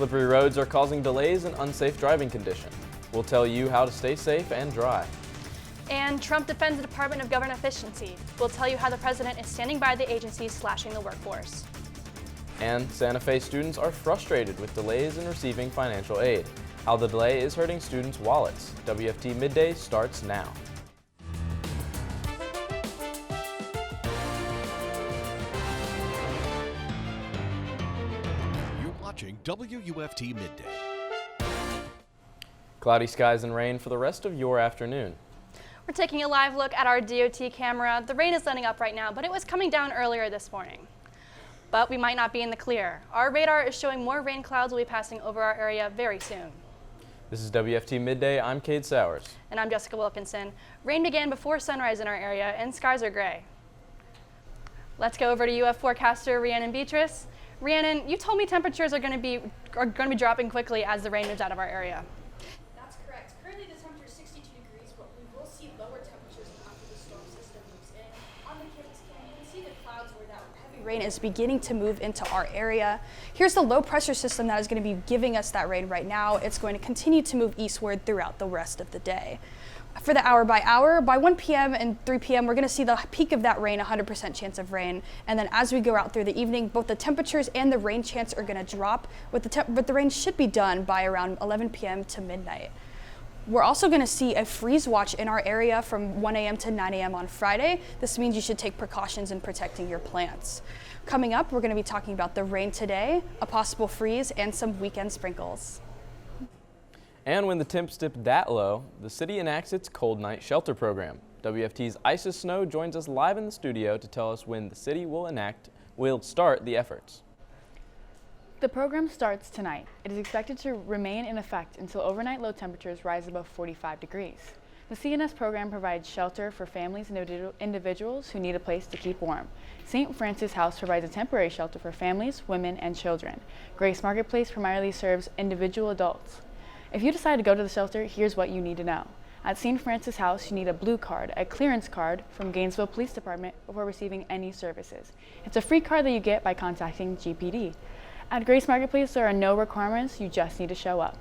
Slippery roads are causing delays and unsafe driving conditions. We'll tell you how to stay safe and dry. And Trump defends the Department of Government Efficiency. We'll tell you how the president is standing by the agency slashing the workforce. And Santa Fe students are frustrated with delays in receiving financial aid. How the delay is hurting students' wallets. WFT Midday starts now. You're watching WUFT Midday. Cloudy skies and rain for the rest of your afternoon. We're taking a live look at our DOT camera. The rain is letting up right now, but it was coming down earlier this morning. But we might not be in the clear. Our radar is showing more rain clouds will be passing over our area very soon. This is WFT Midday. I'm Kade Sowers. And I'm Jessica Wilkinson. Rain began before sunrise in our area and skies are gray. Let's go over to UF forecaster Rhianan Beatrice. Rhianan, you told me temperatures are going to be dropping quickly as the rain moves out of our area. That's correct. Currently the temperature is 62 degrees, but we will see lower temperatures after the storm system moves in. On the Kipps cam, you can see the clouds where that heavy rain is beginning to move into our area. Here's the low pressure system that is going to be giving us that rain right now. It's going to continue to move eastward throughout the rest of the day. For the hour by hour, by 1 p.m. and 3 p.m., we're going to see the peak of that rain, 100% chance of rain. And then as we go out through the evening, both the temperatures and the rain chance are going to drop, but the rain should be done by around 11 p.m. to midnight. We're also going to see a freeze watch in our area from 1 a.m. to 9 a.m. on Friday. This means you should take precautions in protecting your plants. Coming up, we're going to be talking about the rain today, a possible freeze, and some weekend sprinkles. And when the temps dip that low, the city enacts its cold night shelter program. WFT's Isis Snow joins us live in the studio to tell us when the city will start the efforts. The program starts tonight. It is expected to remain in effect until overnight low temperatures rise above 45 degrees. The CNS program provides shelter for families and individuals who need a place to keep warm. St. Francis House provides a temporary shelter for families, women, and children. Grace Marketplace primarily serves individual adults. If you decide to go to the shelter, here's what you need to know. At St. Francis House, you need a blue card, a clearance card from Gainesville Police Department before receiving any services. It's a free card that you get by contacting GPD. At Grace Marketplace, there are no requirements, you just need to show up.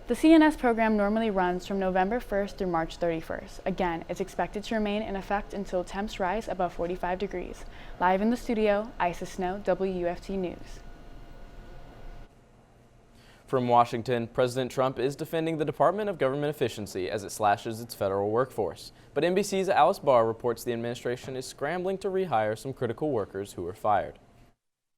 The CNS program normally runs from November 1st through March 31st. Again, it's expected to remain in effect until temps rise above 45 degrees. Live in the studio, Isis Snow, WUFT News. From Washington, President Trump is defending the Department of Government Efficiency as it slashes its federal workforce. But NBC's Alice Barr reports the administration is scrambling to rehire some critical workers who were fired.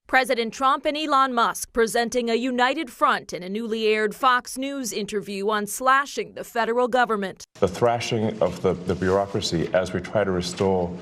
President Trump and Elon Musk presenting a united front in a newly aired Fox News interview on slashing the federal government. The thrashing of the bureaucracy as we try to restore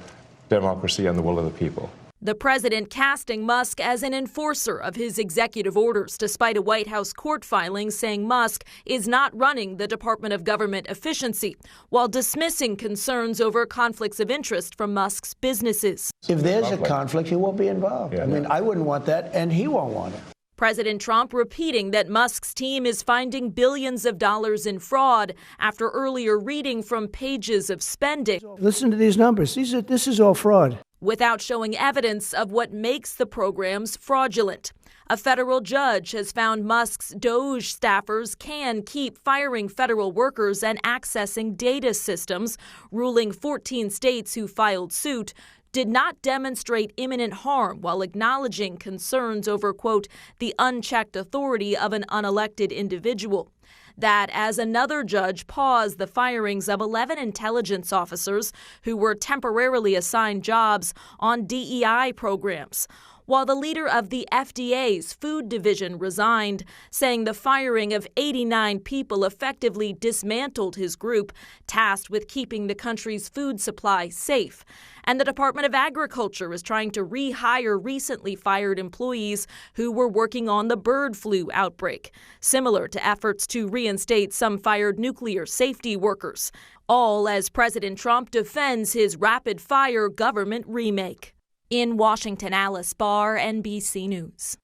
democracy and the will of the people. The president casting Musk as an enforcer of his executive orders, despite a White House court filing saying Musk is not running the Department of Government Efficiency, while dismissing concerns over conflicts of interest from Musk's businesses. If there's a conflict, he won't be involved. I mean, I wouldn't want that, and he won't want it. President Trump repeating that Musk's team is finding billions of dollars in fraud after earlier reading from pages of spending. Listen to these numbers. This is all fraud. Without showing evidence of what makes the programs fraudulent. A federal judge has found Musk's DOJ staffers can keep firing federal workers and accessing data systems, ruling 14 states who filed suit did not demonstrate imminent harm while acknowledging concerns over, quote, the unchecked authority of an unelected individual. That as another judge paused the firings of 11 intelligence officers who were temporarily assigned jobs on DEI programs, while the leader of the FDA's food division resigned, saying the firing of 89 people effectively dismantled his group, tasked with keeping the country's food supply safe. And the Department of Agriculture is trying to rehire recently fired employees who were working on the bird flu outbreak, similar to efforts to reinstate some fired nuclear safety workers, all as President Trump defends his rapid-fire government remake. In Washington, Alice Barr, NBC News.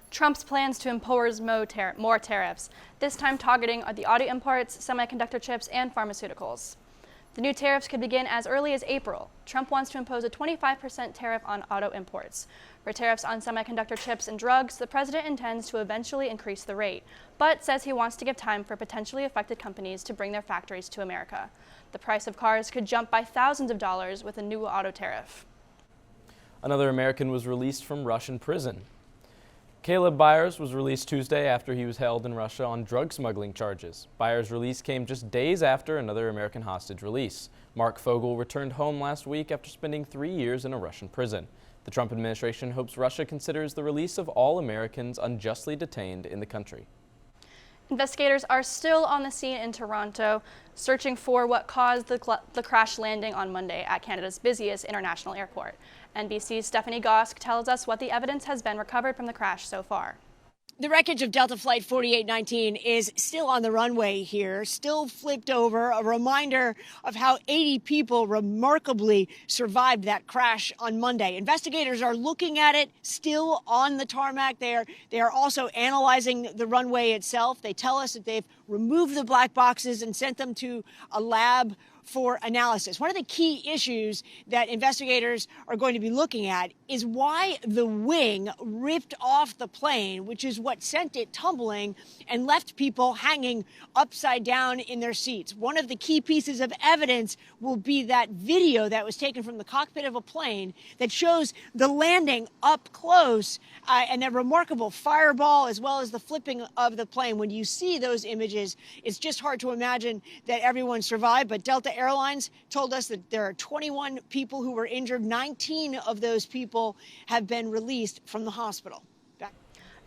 Trump's plans to impose more tariffs, this time targeting the auto imports, semiconductor chips, and pharmaceuticals. The new tariffs could begin as early as April. Trump wants to impose a 25% tariff on auto imports. For tariffs on semiconductor chips and drugs, the president intends to eventually increase the rate, but says he wants to give time for potentially affected companies to bring their factories to America. The price of cars could jump by thousands of dollars with a new auto tariff. Another American was released from Russian prison. Caleb Byers was released Tuesday after he was held in Russia on drug smuggling charges. Byers' release came just days after another American hostage release. Mark Fogel returned home last week after spending 3 years in a Russian prison. The Trump administration hopes Russia considers the release of all Americans unjustly detained in the country. Investigators are still on the scene in Toronto, searching for what caused the crash landing on Monday at Canada's busiest international airport. NBC's Stephanie Gosk tells us what the evidence has been recovered from the crash so far. The wreckage of Delta Flight 4819 is still on the runway here, still flipped over, a reminder of how 80 people remarkably survived that crash on Monday. Investigators are looking at it still on the tarmac there. They are also analyzing the runway itself. They tell us that they've removed the black boxes and sent them to a lab for analysis. One of the key issues that investigators are going to be looking at is why the wing ripped off the plane, which is what sent it tumbling and left people hanging upside down in their seats. One of the key pieces of evidence will be that video that was taken from the cockpit of a plane that shows the landing up close and that remarkable fireball as well as the flipping of the plane. When you see those images, it's just hard to imagine that everyone survived, but Delta Airlines told us that there are 21 people who were injured. 19 of those people have been released from the hospital.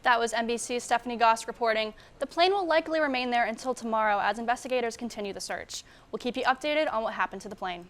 That was NBC's Stephanie Gosk reporting. The plane will likely remain there until tomorrow as investigators continue the search. We'll keep you updated on what happened to the plane.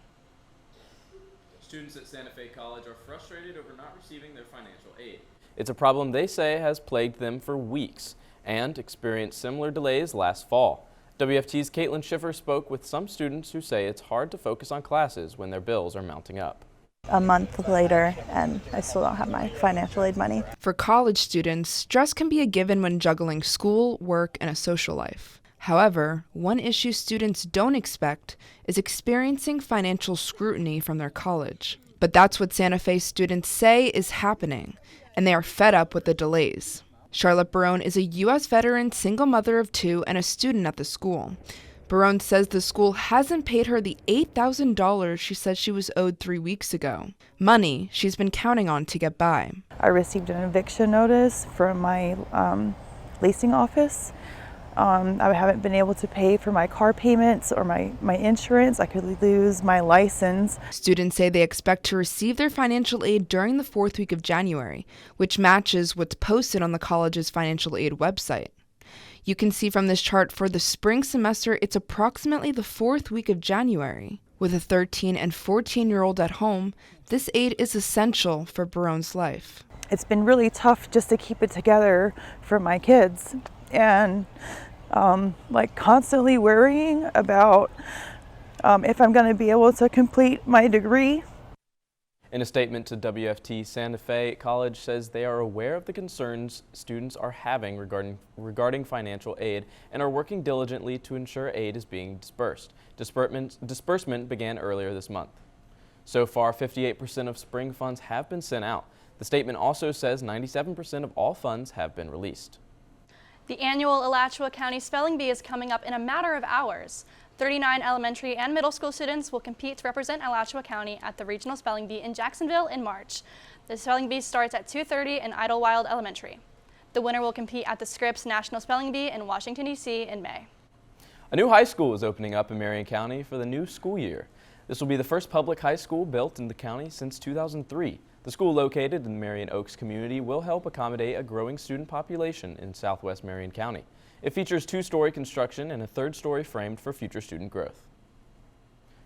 Students at Santa Fe College are frustrated over not receiving their financial aid. It's a problem they say has plagued them for weeks and experienced similar delays last fall. WFT's Caitlin Schiffer spoke with some students who say it's hard to focus on classes when their bills are mounting up. A month later, and I still don't have my financial aid money. For college students, stress can be a given when juggling school, work, and a social life. However, one issue students don't expect is experiencing financial scrutiny from their college. But that's what Santa Fe students say is happening, and they are fed up with the delays. Charlotte Barone is a U.S. veteran, single mother of 2, and a student at the school. Barone says the school hasn't paid her the $8,000 she said she was owed 3 weeks ago. Money she's been counting on to get by. I received an eviction notice from my leasing office. I haven't been able to pay for my car payments or my insurance. I could lose my license. Students say they expect to receive their financial aid during the 4th week of January, which matches what's posted on the college's financial aid website. You can see from this chart for the spring semester, it's approximately the 4th week of January. With a 13 and 14-year-old at home, this aid is essential for Barone's life. It's been really tough just to keep it together for my kids. And constantly worrying about if I'm going to be able to complete my degree. In a statement to WFT, Santa Fe College says they are aware of the concerns students are having regarding financial aid and are working diligently to ensure aid is being dispersed. Disbursement began earlier this month. So far, 58% of spring funds have been sent out. The statement also says 97% of all funds have been released. The annual Alachua County Spelling Bee is coming up in a matter of hours. 39 elementary and middle school students will compete to represent Alachua County at the Regional Spelling Bee in Jacksonville in March. The Spelling Bee starts at 2:30 in Idlewild Elementary. The winner will compete at the Scripps National Spelling Bee in Washington, D.C. in May. A new high school is opening up in Marion County for the new school year. This will be the first public high school built in the county since 2003. The school, located in the Marion Oaks community, will help accommodate a growing student population in southwest Marion County. It features 2-story construction and a 3rd story framed for future student growth.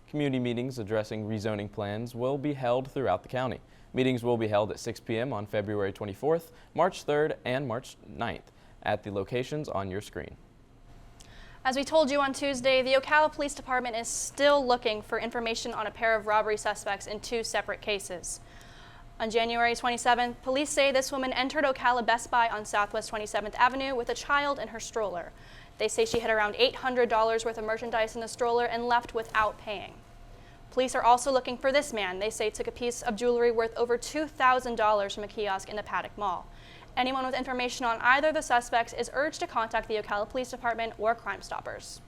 Community meetings addressing rezoning plans will be held throughout the county. Meetings will be held at 6 p.m. on February 24th, March 3rd, and March 9th at the locations on your screen. As we told you on Tuesday, the Ocala Police Department is still looking for information on a pair of robbery suspects in 2 separate cases. On January 27th, police say this woman entered Ocala Best Buy on Southwest 27th Avenue with a child in her stroller. They say she had around $800 worth of merchandise in the stroller and left without paying. Police are also looking for this man. They say took a piece of jewelry worth over $2,000 from a kiosk in the Paddock Mall. Anyone with information on either of the suspects is urged to contact the Ocala Police Department or Crime Stoppers.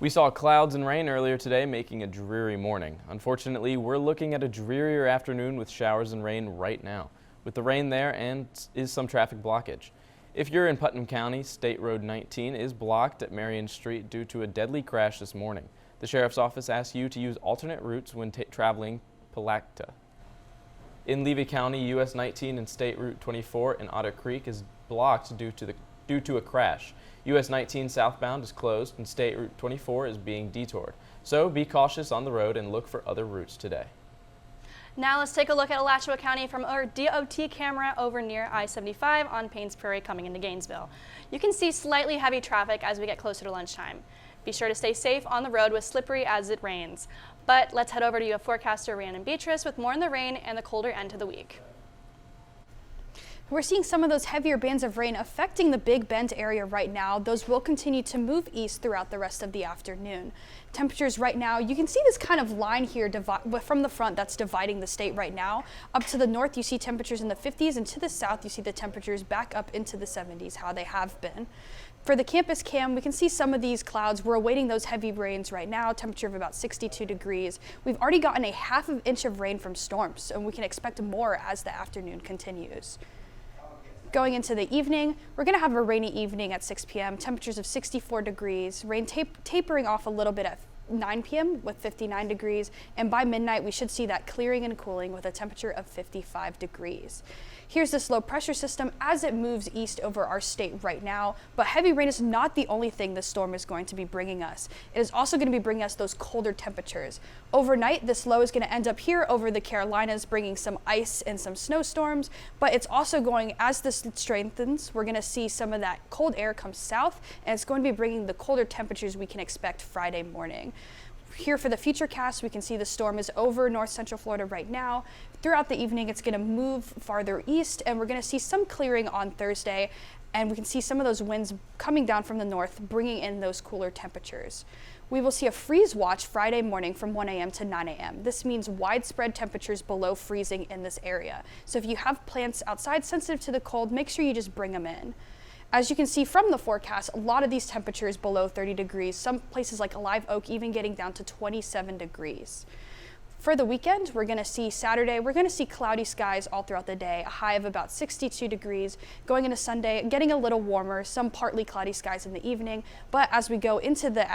We saw clouds and rain earlier today, making a dreary morning. Unfortunately, we're looking at a drearier afternoon with showers and rain right now. With the rain there and is some traffic blockage. If you're in Putnam County, State Road 19 is blocked at Marion Street due to a deadly crash this morning. The Sheriff's Office asks you to use alternate routes when traveling Palatka. In Levy County, US 19 and State Route 24 in Otter Creek is blocked due to a crash. US 19 southbound is closed and State Route 24 is being detoured. So be cautious on the road and look for other routes today. Now let's take a look at Alachua County from our DOT camera over near I-75 on Paynes Prairie coming into Gainesville. You can see slightly heavy traffic as we get closer to lunchtime. Be sure to stay safe on the road with slippery as it rains. But let's head over to UF forecaster Rhianan Beatrice with more on the rain and the colder end to the week. We're seeing some of those heavier bands of rain affecting the Big Bend area right now. Those will continue to move east throughout the rest of the afternoon. Temperatures right now, you can see this kind of line here from the front that's dividing the state right now. Up to the north, you see temperatures in the 50s, and to the south, you see the temperatures back up into the 70s, how they have been. For the campus cam, we can see some of these clouds. We're awaiting those heavy rains right now, temperature of about 62 degrees. We've already gotten a ½ inch of rain from storms, and we can expect more as the afternoon continues. Going into the evening, we're going to have a rainy evening at 6 p.m., temperatures of 64 degrees, rain tapering off a little bit at 9 p.m. with 59 degrees, and by midnight we should see that clearing and cooling with a temperature of 55 degrees. Here's this low pressure system as it moves east over our state right now, but heavy rain is not the only thing this storm is going to be bringing us. It is also going to be bringing us those colder temperatures. Overnight, this low is going to end up here over the Carolinas, bringing some ice and some snowstorms, but it's also going, as this strengthens, we're going to see some of that cold air come south, and it's going to be bringing the colder temperatures we can expect Friday morning. Here for the futurecast, we can see the storm is over north central Florida right now. Throughout the evening, it's going to move farther east, and we're going to see some clearing on Thursday, and we can see some of those winds coming down from the north, bringing in those cooler temperatures. We will see a freeze watch Friday morning from 1 a.m. to 9 a.m. This means widespread temperatures below freezing in this area. So if you have plants outside sensitive to the cold, make sure you just bring them in. As you can see from the forecast, a lot of these temperatures below 30 degrees, some places like Live Oak even getting down to 27 degrees. For the weekend, we're going to see Saturday, we're going to see cloudy skies all throughout the day, a high of about 62 degrees. Going into Sunday, getting a little warmer, some partly cloudy skies in the evening. But as we go into the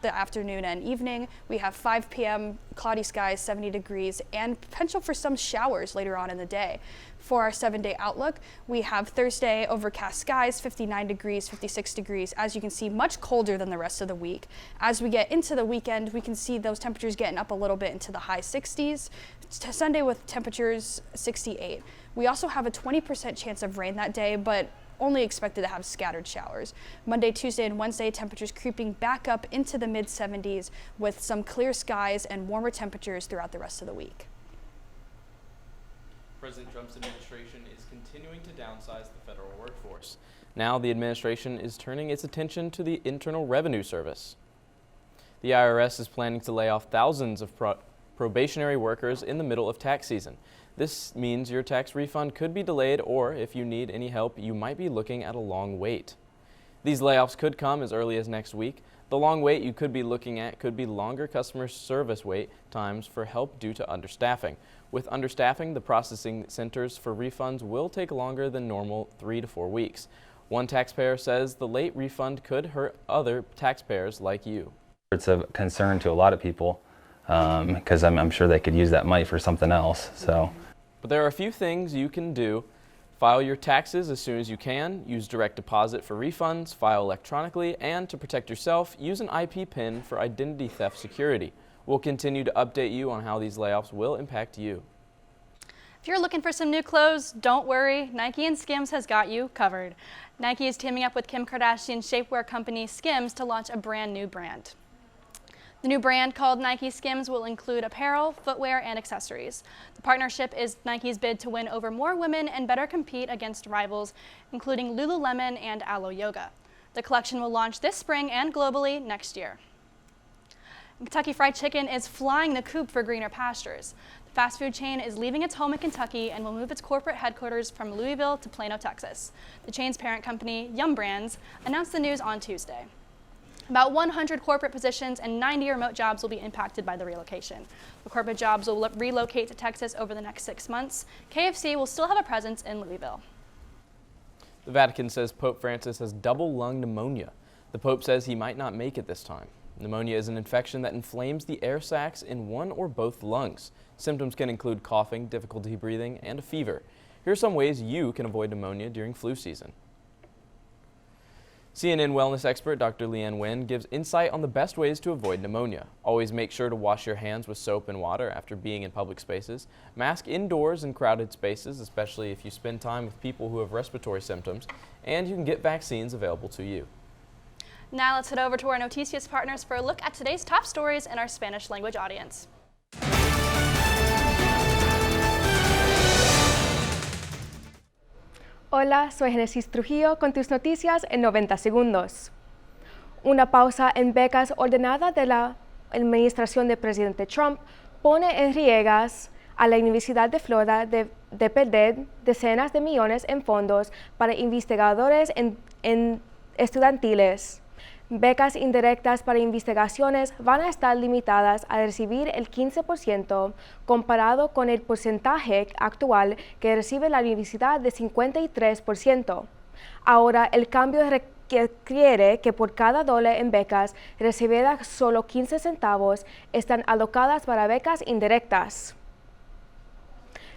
afternoon and evening, we have 5 p.m. cloudy skies, 70 degrees, and potential for some showers later on in the day. For our 7-day outlook, we have Thursday overcast skies, 59 degrees, 56 degrees. As you can see, much colder than the rest of the week. As we get into the weekend, we can see those temperatures getting up a little bit into the high 60s. Sunday with temperatures 68. We also have a 20% chance of rain that day, but only expected to have scattered showers. Monday, Tuesday, and Wednesday, temperatures creeping back up into the mid-70s with some clear skies and warmer temperatures throughout the rest of the week. President Trump's administration is continuing to downsize the federal workforce. Now the administration is turning its attention to the Internal Revenue Service. The IRS is planning to lay off thousands of probationary workers in the middle of tax season. This means your tax refund could be delayed, or if you need any help, you might be looking at a long wait. These layoffs could come as early as next week. The long wait you could be looking at could be longer customer service wait times for help due to understaffing. With understaffing, the processing centers for refunds will take longer than normal, 3 to 4 weeks. One taxpayer says the late refund could hurt other taxpayers like you. It's a concern to a lot of people because I'm sure they could use that money for something else. So, but there are a few things you can do. File your taxes as soon as you can, use direct deposit for refunds, file electronically, and to protect yourself, use an IP PIN for identity theft security. We'll continue to update you on how these layoffs will impact you. If you're looking for some new clothes, don't worry, Nike and Skims has got you covered. Nike is teaming up with Kim Kardashian's shapewear company Skims to launch a brand new brand. The new brand, called Nike Skims, will include apparel, footwear, and accessories. The partnership is Nike's bid to win over more women and better compete against rivals, including Lululemon and Alo Yoga. The collection will launch this spring and globally next year. Kentucky Fried Chicken is flying the coop for greener pastures. The fast food chain is leaving its home in Kentucky and will move its corporate headquarters from Louisville to Plano, Texas. The chain's parent company, Yum Brands, announced the news on Tuesday. About 100 corporate positions and 90 remote jobs will be impacted by the relocation. The corporate jobs will relocate to Texas over the next 6 months. KFC will still have a presence in Louisville. The Vatican says Pope Francis has double lung pneumonia. The Pope says he might not make it this time. Pneumonia is an infection that inflames the air sacs in one or both lungs. Symptoms can include coughing, difficulty breathing, and a fever. Here are some ways you can avoid pneumonia during flu season. CNN wellness expert Dr. Rhianan gives insight on the best ways to avoid pneumonia. Always make sure to wash your hands with soap and water after being in public spaces. Mask indoors in crowded spaces, especially if you spend time with people who have respiratory symptoms. And you can get vaccines available to you. Now let's head over to our Noticias partners for a look at today's top stories in our Spanish language audience. Hola, soy Genesis Trujillo con tus noticias en 90 segundos. Una pausa en becas ordenada de la administración del presidente Trump pone en riesgo a la Universidad de Florida de perder decenas de millones en fondos para investigadores en estudiantiles. Becas indirectas para investigaciones van a estar limitadas a recibir el 15% comparado con el porcentaje actual que recibe la universidad de 53%. Ahora, el cambio requiere que por cada $1 en becas recibidas solo 15 centavos están alocadas para becas indirectas.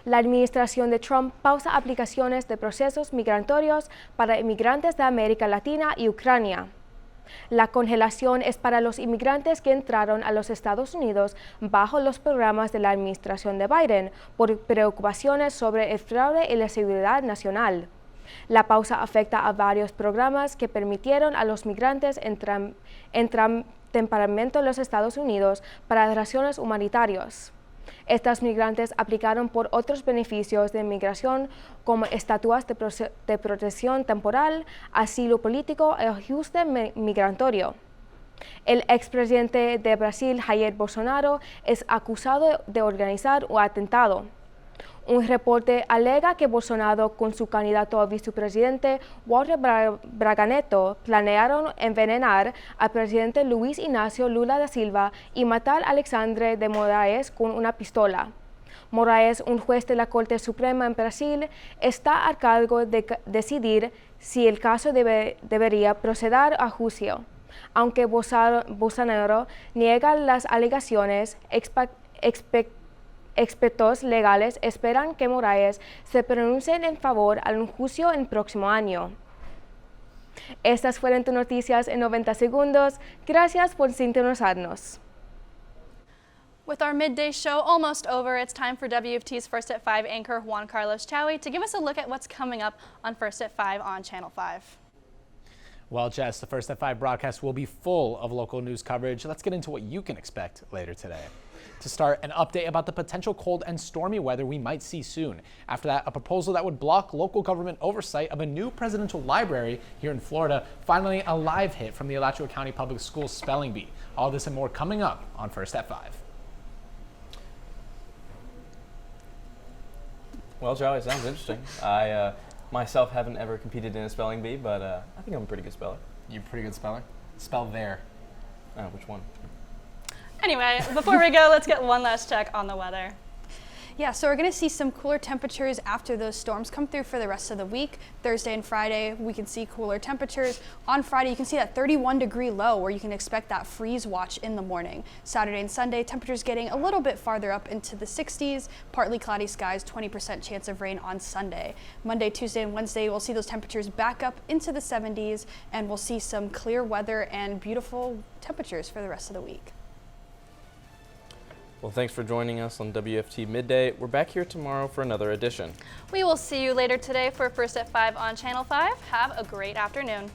La administración de Trump pausa aplicaciones de procesos migratorios para inmigrantes de América Latina y Ucrania. La congelación es para los inmigrantes que entraron a los Estados Unidos bajo los programas de la administración de Biden por preocupaciones sobre el fraude y la seguridad nacional. La pausa afecta a varios programas que permitieron a los migrantes entrar temporalmente en los Estados Unidos para razones humanitarias. Estos migrantes aplicaron por otros beneficios de inmigración como estatuas de protección temporal, asilo político y ajuste migratorio. El expresidente de Brasil, Jair Bolsonaro, es acusado de organizar un atentado. Un reporte alega que Bolsonaro con su candidato a vicepresidente Walter Braga planearon envenenar al presidente Luis Ignacio Lula da Silva y matar a Alexandre de Moraes con una pistola. Moraes, un juez de la Corte Suprema en Brasil, está a cargo de decidir si el caso debería proceder a juicio. Aunque Bolsonaro niega las alegaciones, expertos legales esperan que Moraes se pronuncie en favor de un juicio en el próximo año. Estas fueron tus noticias en 90 segundos. Gracias por sintonizarnos. With our midday show almost over, it's time for WFT's First at 5 anchor Juan Carlos Chowie to give us a look at what's coming up on First at 5 on Channel 5. Well, Jess, the First at 5 broadcast will be full of local news coverage. Let's get into what you can expect later today. To start, an update about the potential cold and stormy weather we might see soon. After that, a proposal that would block local government oversight of a new presidential library here in Florida. Finally, a live hit from the Alachua County Public Schools Spelling Bee. All this and more coming up on First at 5. Well, Joey, it sounds interesting. I myself haven't ever competed in a spelling bee, but I think I'm a pretty good speller. You're a pretty good speller? Spell there. Oh, which one? Anyway, before we go, let's get one last check on the weather. Yeah, so we're going to see some cooler temperatures after those storms come through for the rest of the week. Thursday and Friday, we can see cooler temperatures. On Friday, you can see that 31-degree low where you can expect that freeze watch in the morning. Saturday and Sunday, temperatures getting a little bit farther up into the 60s, partly cloudy skies, 20% chance of rain on Sunday. Monday, Tuesday, and Wednesday, we'll see those temperatures back up into the 70s, and we'll see some clear weather and beautiful temperatures for the rest of the week. Well, thanks for joining us on WFT Midday. We're back here tomorrow for another edition. We will see you later today for First at 5 on Channel 5. Have a great afternoon.